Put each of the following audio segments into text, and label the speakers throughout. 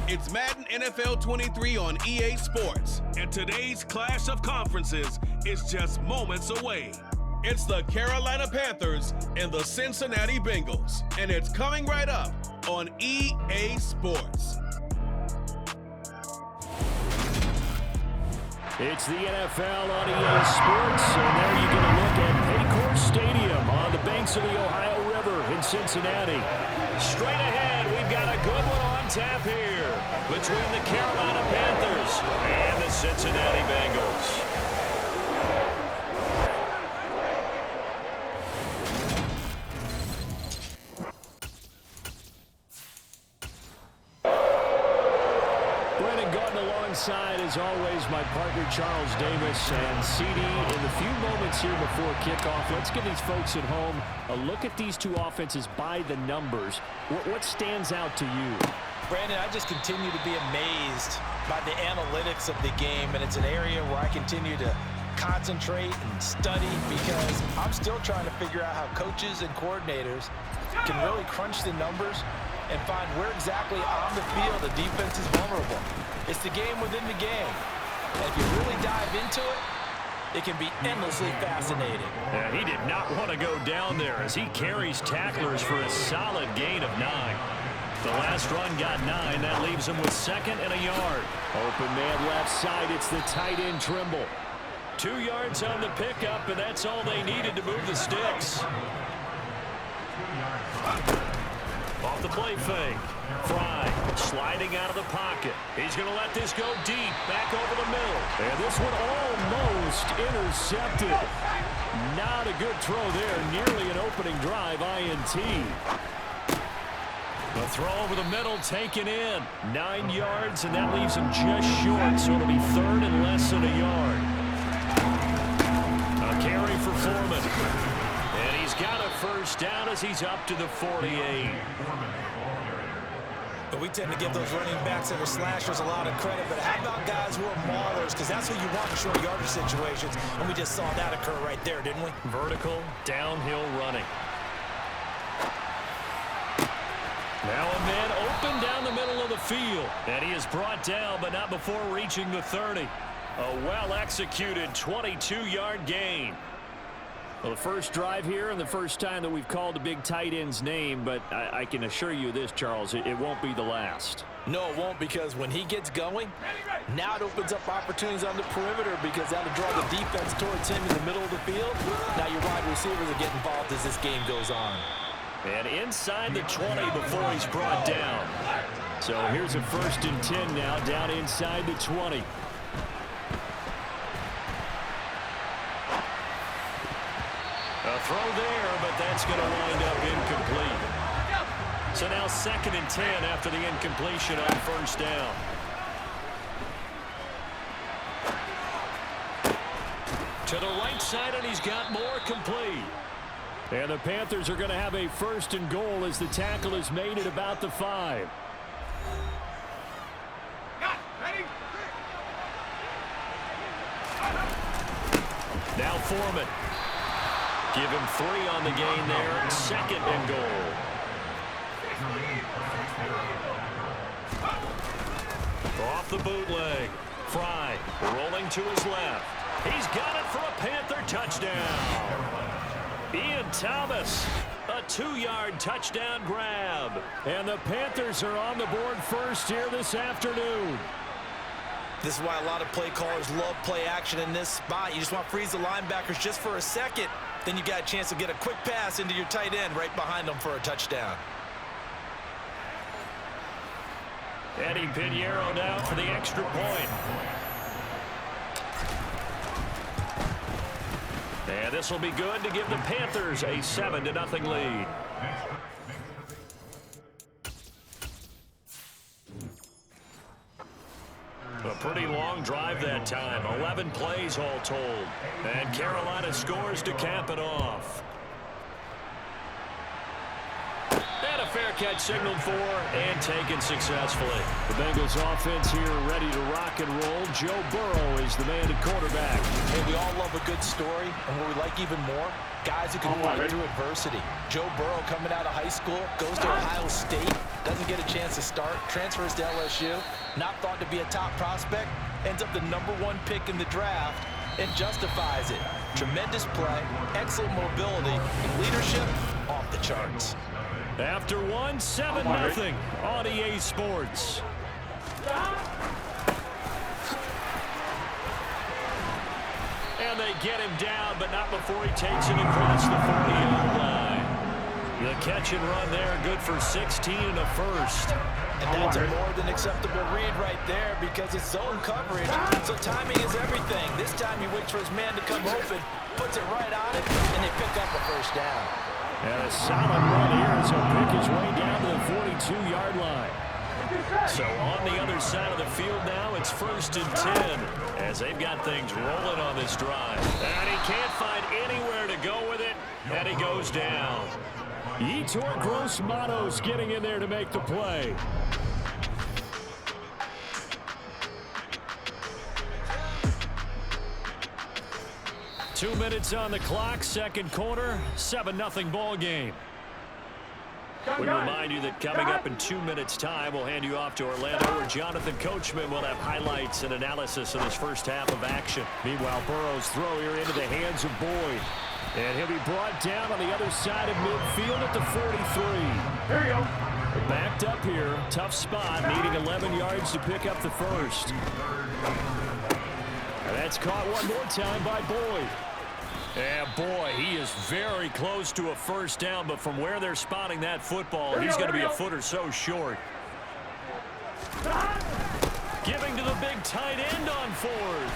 Speaker 1: It's Madden NFL 23 on EA Sports, and today's clash of conferences is just moments away. It's the Carolina Panthers and the Cincinnati Bengals, and it's coming right up on EA Sports.
Speaker 2: It's the NFL on EA Sports, and there you get a look at Paycor Stadium on the banks of the Ohio River in Cincinnati. Straight ahead, we've got a good one on tap here between the Carolina Panthers and the Cincinnati Bengals. Alongside, as always, my partner Charles Davis and CD. In the few moments here before kickoff, let's give these folks at home a look at these two offenses by the numbers. What stands out to you?
Speaker 3: Brandon, I just continue to be amazed by the analytics of the game, and it's an area where I continue to concentrate and study because I'm still trying to figure out how coaches and coordinators can really crunch the numbers and find where exactly on the field the defense is vulnerable. It's the game within the game. And if you really dive into it, it can be endlessly fascinating.
Speaker 2: Yeah, he did not want to go down there as he carries tacklers for a solid gain of 9. The last run got 9. That leaves him with 2nd and a yard. Open man left side. It's the tight end Trimble. 2 yards on the pickup, and that's all they needed to move the sticks. Off the play fake. Fry sliding out of the pocket. He's going to let this go deep, back over the middle. And this one almost intercepted. Not a good throw there. Nearly an opening drive INT. The throw over the middle taken in. 9 yards, and that leaves him just short. So it'll be 3rd and less than a yard. A carry for Foreman. And he's got a first down as he's up to the 48.
Speaker 3: But we tend to give those running backs and the slashers a lot of credit. But how about guys who are maulers? Because that's who you want in short yardage situations. And we just saw that occur right there, didn't we?
Speaker 2: Vertical, downhill running. Now a man open down the middle of the field. And he is brought down, but not before reaching the 30. A well-executed 22-yard gain. Well, the first drive here and the first time that we've called a big tight end's name, but I can assure you this, Charles, it won't be the last.
Speaker 3: No, it won't, because when he gets going, now it opens up opportunities on the perimeter because that'll draw the defense towards him in the middle of the field. Now your wide receivers will get involved as this game goes on.
Speaker 2: And inside the 20 before he's brought down. So here's a 1st and 10 now, down inside the 20. A throw there, but that's going to wind up incomplete. So now 2nd and 10 after the incompletion on 1st down. To the right side, and he's got more complete. And the Panthers are going to have a 1st and goal as the tackle is made at about the 5. Now Foreman. Give him 3 on the gain there. 2nd and goal. Off the bootleg. Fry rolling to his left. He's got it for a Panther touchdown. Ian Thomas, a 2-yard touchdown grab. And the Panthers are on the board first here this afternoon.
Speaker 3: This is why a lot of play callers love play action in this spot. You just want to freeze the linebackers just for a second. Then you got a chance to get a quick pass into your tight end right behind them for a touchdown.
Speaker 2: Eddie Pinheiro now for the extra point. And this will be good to give the Panthers a 7-0 lead. A pretty long drive that time. 11 plays all told. And Carolina scores to cap it off. And a fair catch signaled for and taken successfully. The Bengals offense here ready to rock and roll. Joe Burrow is the man at quarterback.
Speaker 3: Hey, we all love a good story, and what we like even more, guys who can fight through adversity. Joe Burrow coming out of high school, goes to Ohio State, doesn't get a chance to start, transfers to LSU, not thought to be a top prospect, ends up the #1 pick in the draft, and justifies it. Tremendous play, excellent mobility, and leadership off the charts.
Speaker 2: After one, 7-0 on EA Sports. And they get him down, but not before he takes it across the 40-yard line. The catch and run there, good for 16 and a first.
Speaker 3: And that's a more than acceptable read right there because it's zone coverage, so timing is everything. This time he waits for his man to come open, puts it right on it, and they pick up a first down.
Speaker 2: And a solid run here as he'll pick his way down to the 42-yard line. So on the other side of the field now, it's 1st and 10 as they've got things rolling on this drive. And he can't find anywhere to go with it, and he goes down. Yetur Gross-Matos getting in there to make the play. Two minutes on the clock, second quarter, 7-0 ball game. We remind you that coming up in 2 minutes' time, we'll hand you off to Orlando, where Jonathan Coachman will have highlights and analysis of this first half of action. Meanwhile, Burrow's throw here into the hands of Boyd. And he'll be brought down on the other side of midfield at the 43. Here we go. Backed up here, tough spot, needing 11 yards to pick up the first. And that's caught one more time by Boyd. And boy, he is very close to a first down, but from where they're spotting that football, he's going to be a foot or so short. Giving to the big tight end on fourth.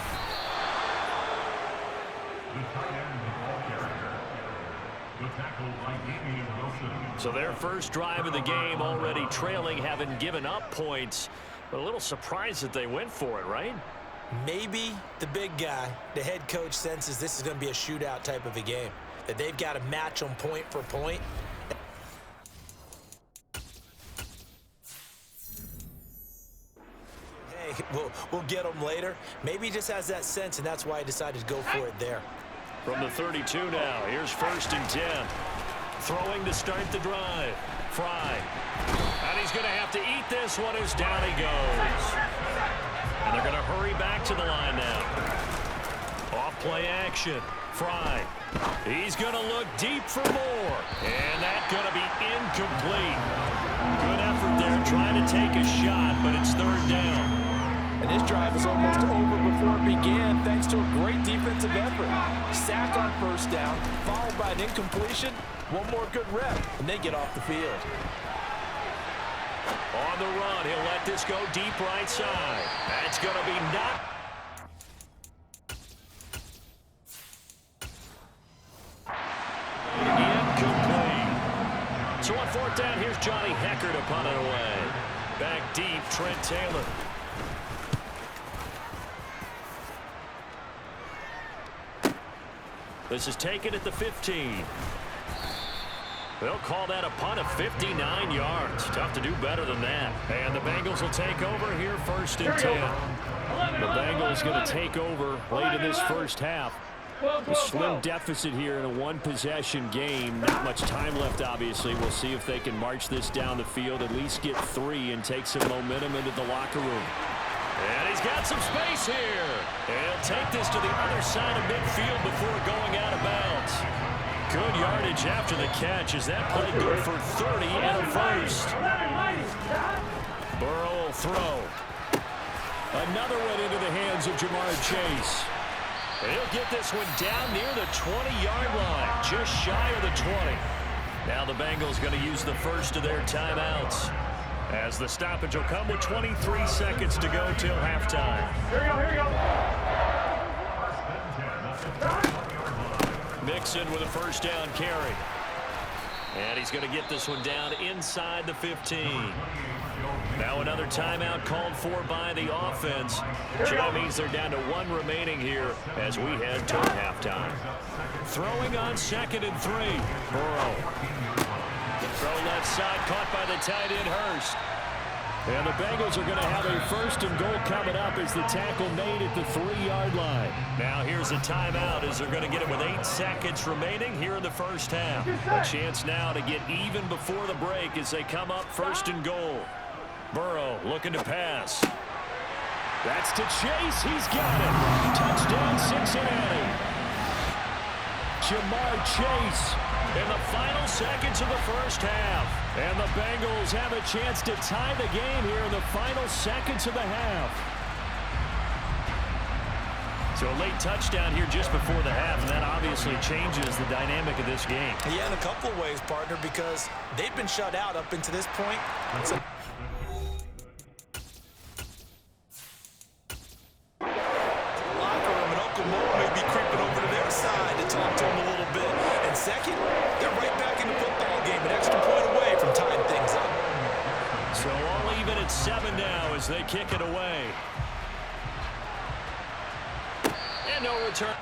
Speaker 2: So their first drive of the game already trailing, having given up points. But a little surprised that they went for it, right?
Speaker 3: Maybe the big guy, the head coach, senses this is going to be a shootout type of a game, that they've got to match them point for point. Hey, we'll get them later. Maybe he just has that sense, and that's why he decided to go for it there.
Speaker 2: From the 32 now, here's 1st and 10. Throwing to start the drive. Fry. And he's going to have to eat this one as down he goes. And they're going to hurry back to the line now. Off play action. Fry. He's going to look deep for more. And that's going to be incomplete. Good effort there trying to take a shot, but it's 3rd down.
Speaker 3: And this drive is almost over before it began thanks to a great defensive effort. Sack on first down, followed by an incompletion. One more good rep, and they get off the field.
Speaker 2: On the run, he'll let this go deep right side. That's going to be knocked. Incomplete. So on 4th down, here's Johnny Hecker to punt it away. Back deep, Trent Taylor. This is taken at the 15. They'll call that a punt of 59 yards. Tough to do better than that. And the Bengals will take over here 1st and 10. The Bengals going to take over late in this first half. A slim deficit here in a one-possession game. Not much time left, obviously. We'll see if they can march this down the field, at least get 3 and take some momentum into the locker room. And he's got some space here. And he'll take this to the other side of midfield before going out of bounds. Good yardage after the catch as that play good for 30 and a first. Burrow will throw. Another one into the hands of Jamar Chase. And he'll get this one down near the 20-yard line, just shy of the 20. Now the Bengals going to use the first of their timeouts, as the stoppage will come with 23 seconds to go till halftime. Here we go. Mixon with a first down carry. And he's going to get this one down inside the 15. Now another timeout called for by the offense. So that means they're down to 1 remaining here as we head toward halftime. Throwing on 2nd and 3. Burrow. Throw left side, caught by the tight end Hurst. And the Bengals are going to have a 1st and goal coming up as the tackle made at the 3-yard line. Now here's a timeout as they're going to get it with 8 seconds remaining here in the first half. A chance now to get even before the break as they come up 1st and goal. Burrow looking to pass. That's to Chase. He's got it. Touchdown Cincinnati. Jamar Chase in the final seconds of the first half. And the Bengals have a chance to tie the game here in the final seconds of the half. So a late touchdown here just before the half, and that obviously changes the dynamic of this game.
Speaker 3: Yeah, in a couple of ways, partner, because they've been shut out up until this point. So talk to him a little bit. And second, they're right back in the football game, an extra point away from tying things up.
Speaker 2: So all even at 7 now as they kick it away. And no return.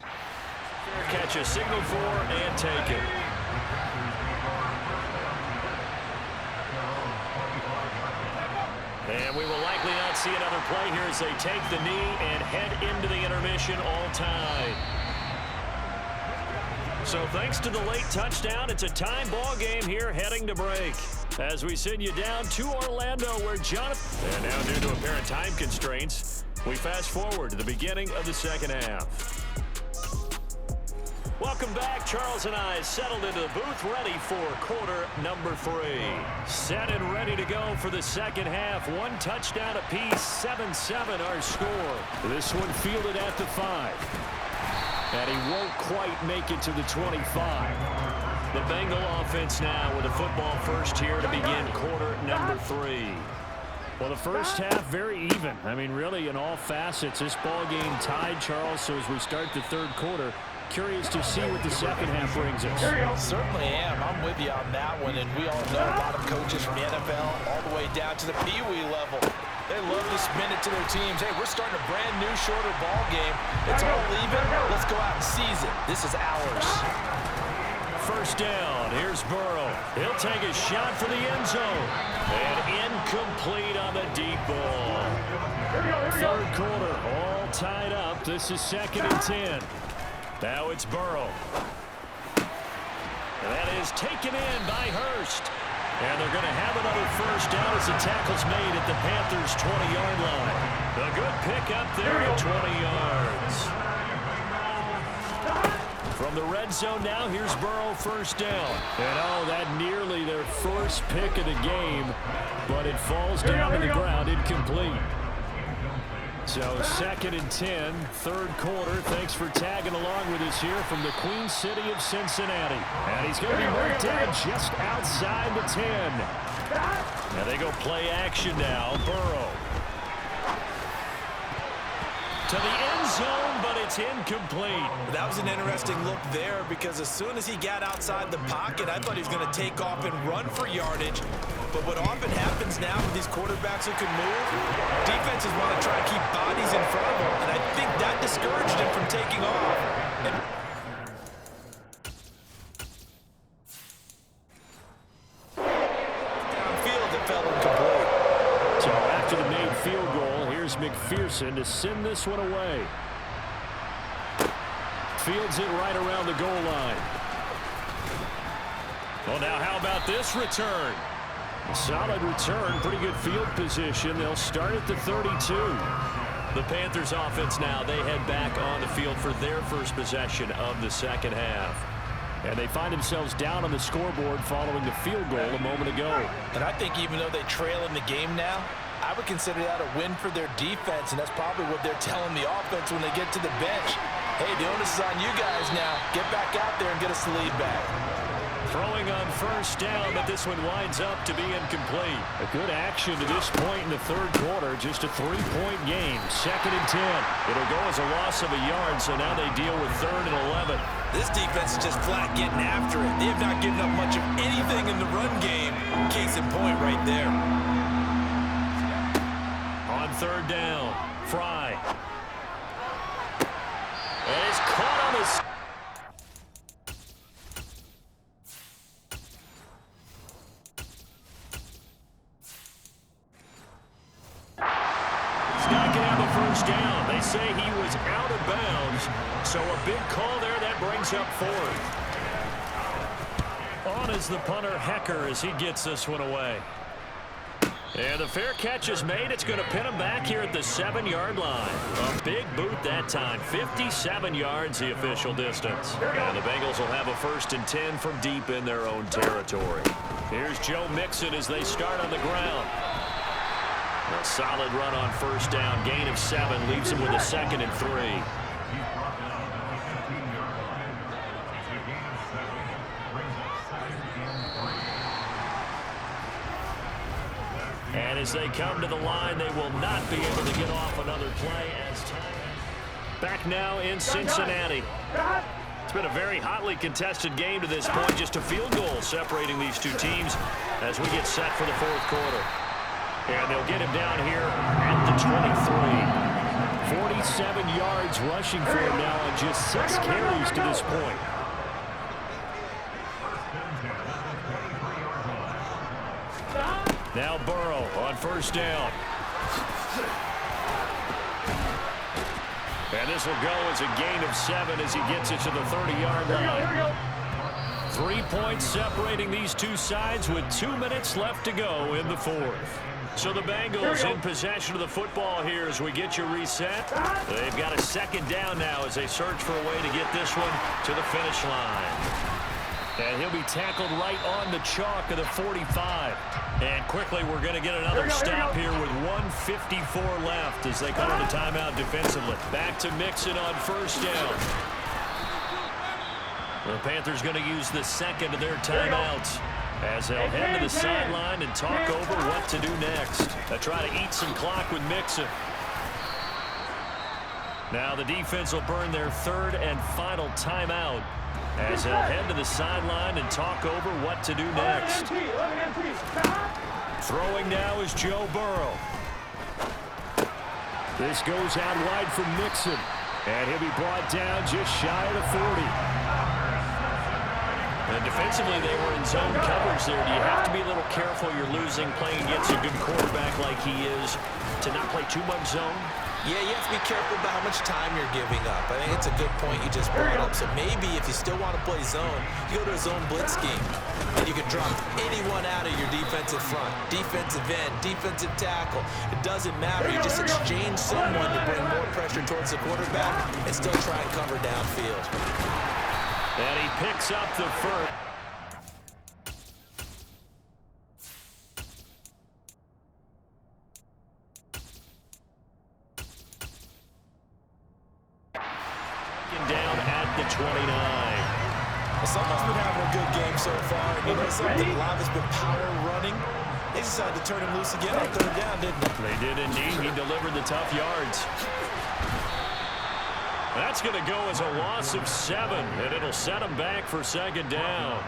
Speaker 2: Fair catch, a signal for and take it. And we will likely not see another play here as they take the knee and head into the intermission all tied. So thanks to the late touchdown, it's a time ball game here heading to break. As we send you down to Orlando where Jonathan... And now due to apparent time constraints, we fast forward to the beginning of the second half. Welcome back. Charles and I settled into the booth ready for quarter number 3. Set and ready to go for the second half. 1 touchdown apiece, 7-7 our score. This one fielded at the 5. And he won't quite make it to the 25. The Bengal offense now with a football first here to begin quarter number 3. Well, the first half, very even. I mean, really, in all facets, this ball game tied, Charles. So as we start the third quarter, curious to see what the second half brings us.
Speaker 3: Certainly am. I'm with you on that one. And we all know a lot of coaches from the NFL all the way down to the Pee Wee level. They love to spin it to their teams. Hey, we're starting a brand new, shorter ball game. It's all even. Let's go out and seize it. This is ours.
Speaker 2: First down. Here's Burrow. He'll take a shot for the end zone. And incomplete on the deep ball. Third quarter, all tied up. This is 2nd and 10. Now it's Burrow. And that is taken in by Hurst. And they're going to have another first down as the tackle's made at the Panthers' 20-yard line. A good pick up there at 20 yards. From the red zone now, here's Burrow, first down. And oh, that nearly their first pick of the game, but it falls down to the ground, incomplete. So 2nd and 10, third quarter. Thanks for tagging along with us here from the Queen City of Cincinnati. And he's going to be marked down just outside the 10. Now they go play action now. Burrow. To the end zone, but it's incomplete.
Speaker 3: That was an interesting look there because as soon as he got outside the pocket, I thought he was going to take off and run for yardage. But what often happens now with these quarterbacks who can move, defenses want to try and keep bodies in front of them, and I think that discouraged him from taking off. Downfield, it fell incomplete.
Speaker 2: So after the made field goal, here's McPherson to send this one away. Fields it right around the goal line. Well, now how about this return? Solid return, pretty good field position. They'll start at the 32. The Panthers offense now, they head back on the field for their first possession of the second half. And they find themselves down on the scoreboard following the field goal a moment ago.
Speaker 3: And I think even though they trail in the game now, I would consider that a win for their defense, and that's probably what they're telling the offense when they get to the bench. Hey, the onus is on you guys now. Get back out there and get us the lead back.
Speaker 2: Throwing on first down, but this one winds up to be incomplete. A good action to this point in the third quarter. Just a 3-point game. 2nd and 10. It'll go as a loss of a yard, so now they deal with 3rd and 11.
Speaker 3: This defense is just flat getting after it. They have not given up much of anything in the run game. Case in point right there.
Speaker 2: On 3rd down, Fry. And it's caught on the... So a big call there that brings up 4th. On is the punter, Hecker, as he gets this one away. And the fair catch is made. It's going to pin him back here at the 7-yard line. A big boot that time. 57 yards, the official distance. And the Bengals will have a 1st and 10 from deep in their own territory. Here's Joe Mixon as they start on the ground. A solid run on 1st down. Gain of 7 leaves him with a 2nd and 3. And as they come to the line, they will not be able to get off another play. As time back now in Cincinnati. It's been a very hotly contested game to this point. Just a field goal separating these two teams as we get set for the 4th quarter. And they'll get him down here at the 23. 47 yards rushing for him now on just 6 carries to this point. Now Burrow on 1st down. And this will go as a gain of 7 as he gets it to the 30-yard line. 3 points separating these two sides with 2 minutes left to go in the 4th. So the Bengals in possession of the football here as we get you reset. They've got a 2nd down now as they search for a way to get this one to the finish line. And he'll be tackled right on the chalk of the 45. And quickly we're going to get another stop here with 1:54 left as they call the timeout defensively. Back to Mixon on 1st down. The Panthers going to use the 2nd of their timeouts as they'll head to the sideline and talk over what to do next. They'll try to eat some clock with Mixon. Now the defense will burn their 3rd and final timeout as they'll head to the sideline and talk over what to do next. Throwing now is Joe Burrow. This goes out wide from Mixon. And he'll be brought down just shy of the 40. And defensively, they were in zone coverage there. Do you have to be a little careful? You're losing playing against a good quarterback like he is to not play too much zone?
Speaker 3: Yeah, you have to be careful about how much time you're giving up. I think it's a good point you just brought up. So maybe if you still want to play zone, you go to a zone blitz scheme. And you can drop anyone out of your defensive front. Defensive end, defensive tackle. It doesn't matter. You just exchange someone to bring more pressure towards the quarterback and still try and cover downfield.
Speaker 2: And he picks up the first. Down at the 29.
Speaker 3: Someone's been having a good game so far. You know something? A lot has been power running. They decided to turn him loose again on 3rd down, didn't they?
Speaker 2: They did indeed. He delivered the tough yards. That's going to go as a loss of 7, and it'll set him back for 2nd down.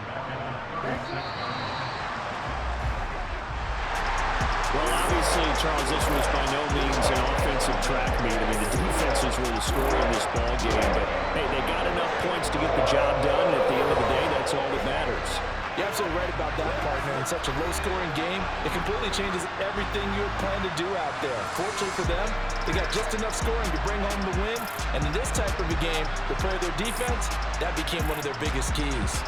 Speaker 2: Well, obviously, Charles, this was by no means an offensive track meet. I mean, the defenses were the scorer in this ball game, but hey, they got enough points to get the job done, and at the end of the day, that's all that matters.
Speaker 3: You're absolutely right about that, partner. In such a low-scoring game, it completely changes everything you had planned to do out there. Fortunately for them, they got just enough scoring to bring home the win, and in this type of a game, to play their defense, that became one of their biggest keys.